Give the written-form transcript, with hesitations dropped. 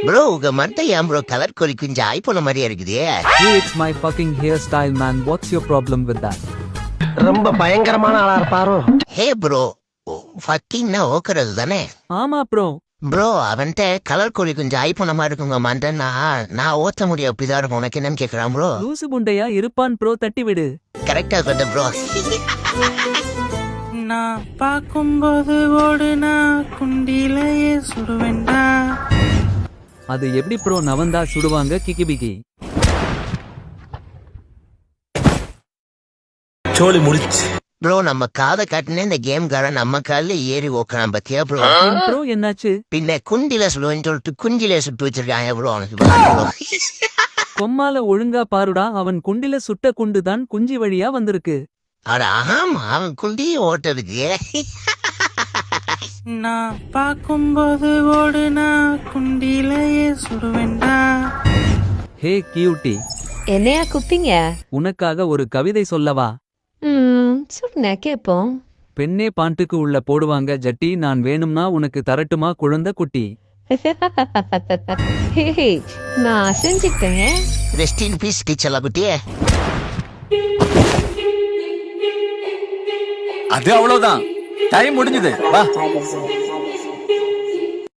Bro உங்க மண்டை ஏன் ப்ரோ கலர் கொறி கொஞ்சம் ஐபோன மாதிரியா இருக்குதே. Hey, it's my fucking hairstyle, man. What's your problem with that? ரொம்ப பயங்கரமான ஆளா இருப்பாரோ. ஹே ப்ரோ ஃபக்கிங்னா ஓக்கறது தானே. ஆமா ப்ரோ. ப்ரோ அவன்கிட்ட கலர் கொறி கொஞ்சம் ஐபோன மாதிரி இருக்குங்க மண்டன்னா நான் ஓத்த முடியும் அப்படிதான் இருக்கும். உனக்கு என்னன்னு கேட்கறான் ப்ரோ. லூசு புண்டையா இருப்பான் ப்ரோ, தட்டி விடு. கரெக்டா சொன்ன ப்ரோ. நான் பார்க்கும்போது ஓடுனா குண்டிலேயே சுடுவேண்டா. அது எப்படி ப்ரோ நவந்தா சுடுவாங்க கிக்கிபிக்கி. சோலி முடிச்சு ப்ரோ நம்ம காதை காட்டினே இந்த கேம் காரன் நம்ம காலில் ஏறி ஓக்கலாம் பத்தியா ப்ரோ. ப்ரோ என்னாச்சு? பின்ன குண்டில சுடுவேன்னு சொல்லிட்டு குஞ்சில சுட்டு வச்சிருக்காங்க ப்ரோ. அவனுக்கு கொம்மால ஒழுங்கா பாருடா, அவன் குண்டில சுட்ட குண்டுதான் குஞ்சி வழியா வந்திருக்கு. அட ஆமா அவன் குண்டியை ஓட்டதுக்கு. நான் பார்க்கும்போது ஓடுனா குண்டிலேயே சுடுவேண்டா. ஹே கியூட்டி, என்னையா கூப்பிட்டீங்க? உனக்காக ஒரு கவிதை சொல்லவா? சொல்லுங்க கேப்போம். பெண்ணே பாண்டுக்கு உள்ள போடுவாங்க ஜட்டி, நான் வேணும்னா உனக்கு தரட்டுமா குழந்தை குட்டி. ஹே, நான் செஞ்சுக்கிட்டேங்க. ரெஸ்ட் இன் பீஸ் டீச்சர் குட்டியே. அது அவ்வளவுதான், டைம் முடிஞ்சது. வா.